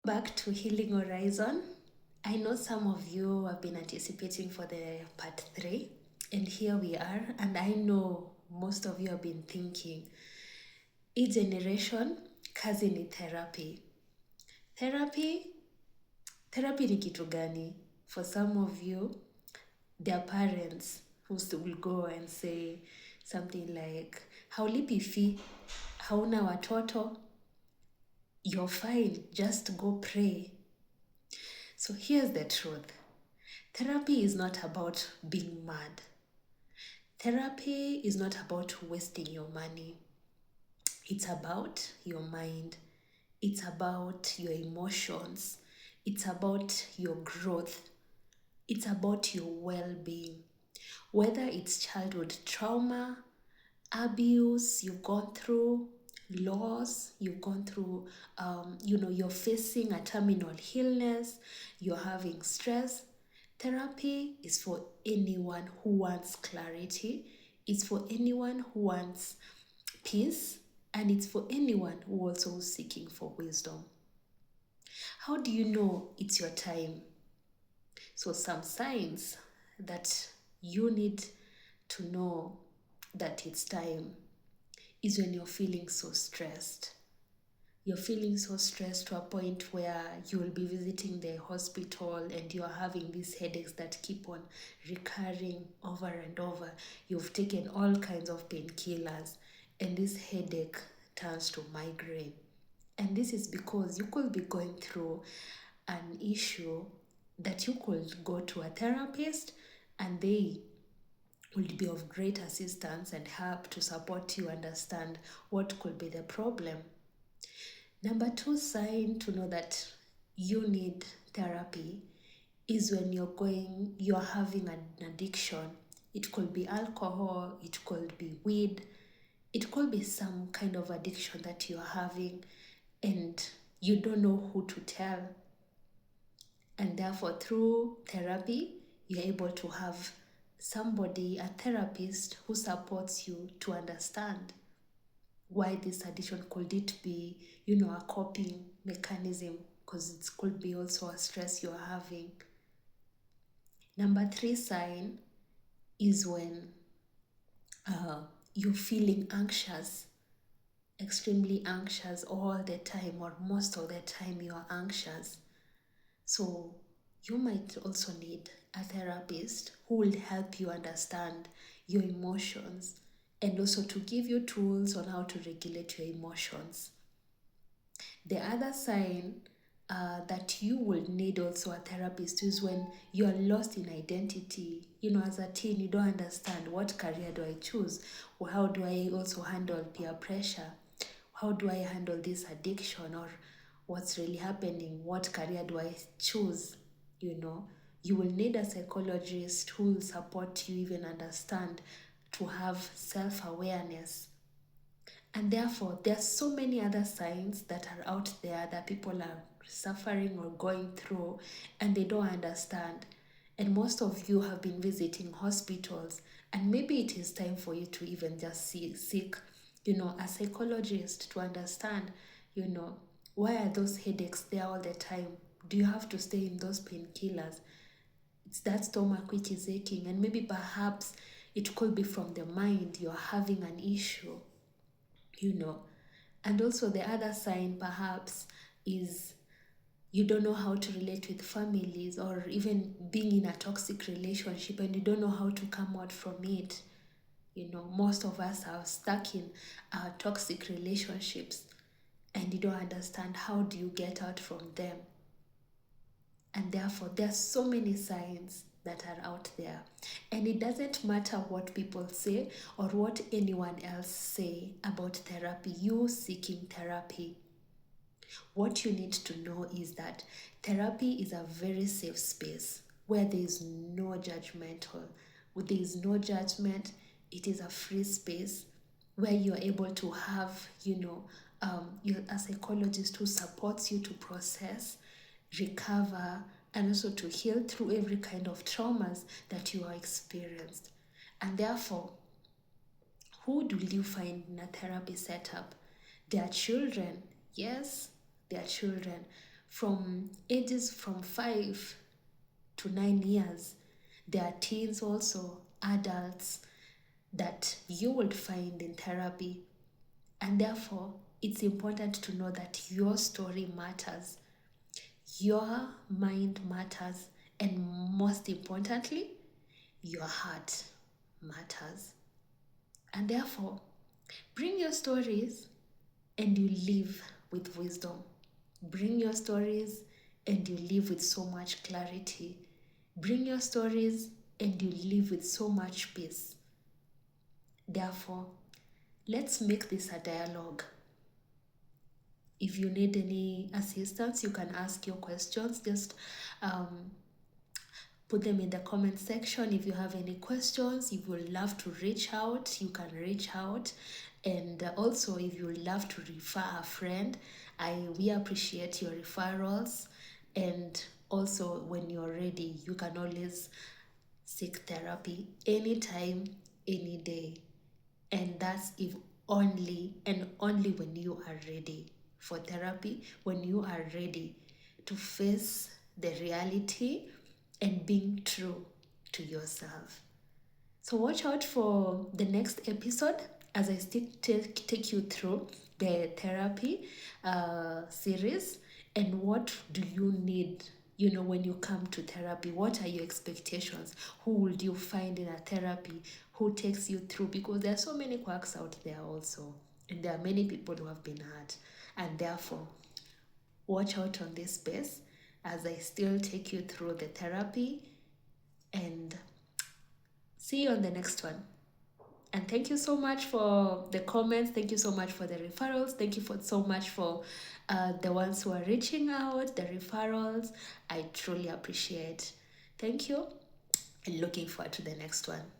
back to Healing Horizon. I know some of you have been anticipating for the part 3, and here we are. And I know most of you have been thinking, generation, kazi ni therapy. Therapy ni kitu gani? For some of you, their parents who will go and say something like, haulipi fee, hauna watoto, you're fine, just go pray. So here's the truth. Therapy is not about being mad. Therapy is not about wasting your money. It's about your mind. It's about your emotions. It's about your growth. It's about your well-being. Whether it's childhood trauma, abuse you've gone through, loss you've gone through, you're facing a terminal illness, you're having stress. Therapy is for anyone who wants clarity, it's for anyone who wants peace, and it's for anyone who also is seeking for wisdom. How do you know it's your time? So some signs that you need to know that it's time is when you're feeling so stressed. You're feeling so stressed to a point where you will be visiting the hospital and you're having these headaches that keep on recurring over and over. You've taken all kinds of painkillers and this headache turns to migraine. And this is because you could be going through an issue that you could go to a therapist and they would be of great assistance and help to support you understand what could be the problem. Number 2 sign to know that you need therapy is when you're having an addiction. It could be alcohol, it could be weed, it could be some kind of addiction that you're having and you don't know who to tell. And therefore, through therapy, you're able to have somebody, a therapist, who supports you to understand why this addiction could it be, a coping mechanism, because it could be also a stress you're having. Number 3 sign is when you're feeling anxious, extremely anxious all the time, or most of the time you are anxious. So you might also need a therapist who will help you understand your emotions and also to give you tools on how to regulate your emotions. The other sign that you will need also a therapist is when you are lost in identity. As a teen, you don't understand what career do I choose, or how do I also handle peer pressure, how do I handle this addiction, or what's really happening, what career do I choose. You will need a psychologist who will support you even understand, to have self-awareness. And therefore, there are so many other signs that are out there that people are suffering or going through and they don't understand. And most of you have been visiting hospitals, and maybe it is time for you to even just seek a psychologist to understand, why are those headaches there all the time? Do you have to stay in those painkillers? It's that stomach which is aching, and maybe perhaps it could be from the mind, you're having an issue. And also the other sign perhaps is you don't know how to relate with families, or even being in a toxic relationship and you don't know how to come out from it. Most of us are stuck in toxic relationships and you don't understand how do you get out from them. And therefore, there are so many signs that are out there. And it doesn't matter what people say or what anyone else say about therapy, you seeking therapy. What you need to know is that therapy is a very safe space where there is no judgmental. Where there is no judgment, it is a free space where you are able to have, a psychologist who supports you to process, recover, and also to heal through every kind of traumas that you are experienced. And therefore, who do you find in a therapy setup? They are children, yes, they are children, from ages from 5 to 9 years. There are teens also, adults that you will find in therapy. And therefore, it's important to know that your story matters, your mind matters, and most importantly, your heart matters. And therefore, bring your stories and you live with wisdom. Bring your stories and you live with so much clarity. Bring your stories and you live with so much peace. Therefore, let's make this a dialogue. If you need any assistance, you can ask your questions. Just put them in the comment section. If you have any questions, if you would love to reach out, you can reach out. And also, if you would love to refer a friend, we appreciate your referrals. And also, when you're ready, you can always seek therapy anytime, any day. And that's if only and only when you are ready for therapy, when you are ready to face the reality and being true to yourself. So watch out for the next episode as I still take you through the therapy series and what do you need, when you come to therapy. What are your expectations? Who would you find in a therapy? Who takes you through? Because there are so many quacks out there also, and there are many people who have been hurt, and therefore watch out on this space as I still take you through the therapy, and see you on the next one. And thank you so much for the comments. Thank you so much for the referrals. Thank you so much for the ones who are reaching out, the referrals. I truly appreciate. Thank you, and looking forward to the next one.